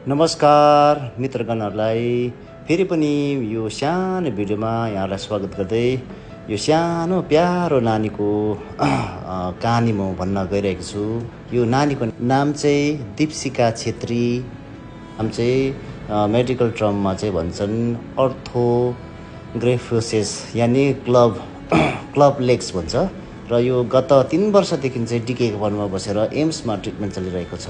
नमस्कार मित्रगणहरूलाई फेरि पनि यो सानो भिडियोमा यहाँलाई स्वागत गर्दै यो सानो प्यारो नानीको कहानी म भन्न गइरहेको छु। यो नानीको नाम चाहिँ दीपशिका छेत्री। नाम चाहिँ मेडिकल टर्ममा चाहिँ भन्छन् अर्थोग्रेफोसिस यानि क्लब लेग्स भन्छ र यो गत 3 वर्षदेखि चाहिँ डिकेको वनमा बसेर एम्समा ट्रिटमेन्ट चलिरहेको छ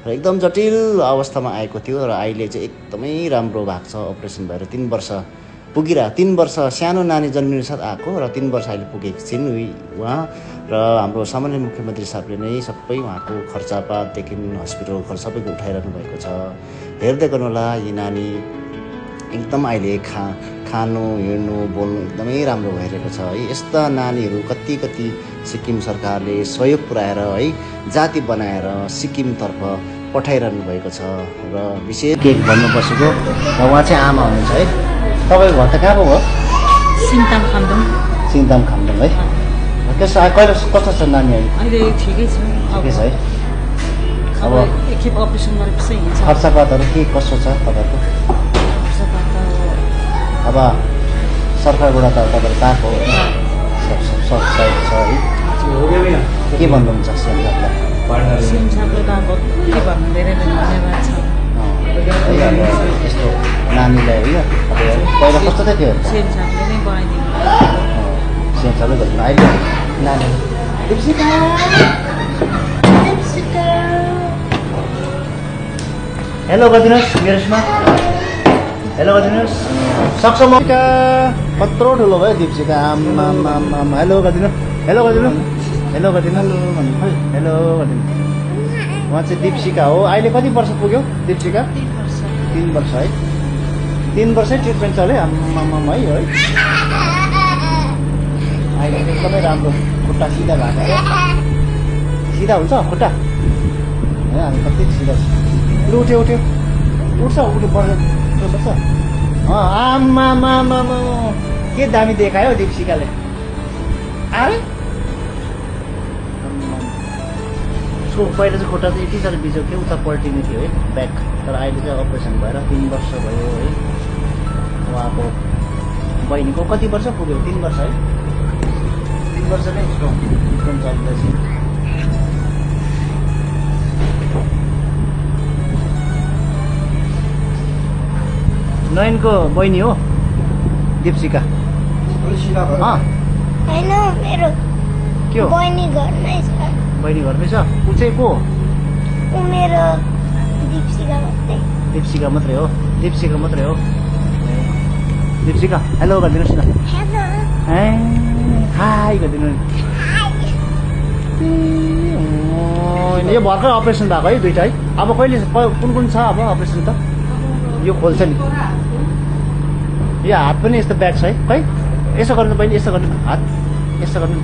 र एकदम जटिल अवस्थामा आएको थियो र अहिले चाहिँ एकदमै राम्रो भएको छ। अपरेसन भएर 3 वर्ष पुगिरहेको 3 वर्ष सानो नानी जन्मिनु साथ आएको र 3 वर्ष अहिले पुगेको छिन् उहाँ र हाम्रो सामान्य मुख्यमन्त्री साहबले नै सबै उहाँको खर्चपातदेखि हस्पिटल खर्च सबैको उठाइरहनु भएको छ। हेर्दै गर्नुहोला यी नानी एकदम अहिले खानु हिँड्नु बोल्नु एकदमै राम्रो भइरहेको छ है। यस्ता नानीहरू कति सिक्किम सरकारले सहयोग पुर्याएर है जाति बनाएर सिक्किमतर्फ पठाइरहनु भएको छ र विशेष केक भन्नु बसेको र उहाँ चाहिँ आमा हुनुहुन्छ है। तपाईँको घर त कहाँको हो? सिङताम खाम्दोङ है। त्यसो कहिले कस्तो छ नानी अहिले ठिकै छ है। अब एकखेप अपरेसन गरेपछि खर्चपातहरू के कसो छ तपाईँको? अब सरकारबाट त तपाईँहरू पाएको सब साइड छ है। के भन्नुहुन्छ सिएम साहबले त अब के भन्नु धेरै धन्यवाद छ यस्तो नानीलाई होइन। अब पहिला कस्तो चाहिँ थियो? सिएम साहबले नै बनाइदिनु सिएम साहबले गर्नु अहिले नानी हेलो गरिदिनुहोस् मेरोमा हेलो गरिदिनुहोस् सक्छ म कत्रो ठुलो भयो दीपशिका आमा हेलो गरिदिनु हेलो गरिदिनु हेलो गरिदिनु हेलो गरिदिनु। उहाँ चाहिँ दीपशिका हो। अहिले कति वर्ष पुग्यो दीपशिका? 3 वर्ष है। 3 वर्षै ट्रिटमेन्ट चल्यो आम्मामा है है। अहिले एकदमै राम्रो खुट्टा सिधा भएको छ। सिधा हुन्छ खुट्टा होइन? हामी कति सिधा छ। उठ्यो उठ्छ उठ्नु पर्छ आम्मा के दामी देखायो दीपशिकाले। अरे उसको पहिला चाहिँ खुट्टा चाहिँ यति साह्रो बिजो थियो उता पल्टिने थियो है ब्याक। तर अहिले चाहिँ अपरेसन भएर 3 वर्ष भयो है। उहाँको बहिनीको कति वर्ष पुग्यो? 3 वर्ष है। 3 वर्ष नै उसको ट्रिटमेन्ट चल्दैछ। नयनको बहिनी हो दीपशिका? होइन मेरो के हो? बहिनी घरमै छ। बहिनी घरमै छ? ऊ चाहिँ को? ऊ मेरो दीपशिका मात्रै। दीपशिका मात्रै हो? दीपशिका मात्रै हो? दीपशिका हेलो गरिदिनुहोस् न। हाई गरिदिनु। यो भर्खर अपरेसन भएको है दुइटा है। अब कहिले कुन छ अब अपरेसन त? यो खोल्छ नि। यो हात पनि यस्तो ब्याक छ है। खै यसो गर्नु बहिनी यसो गर्नु हात यसो गर्नु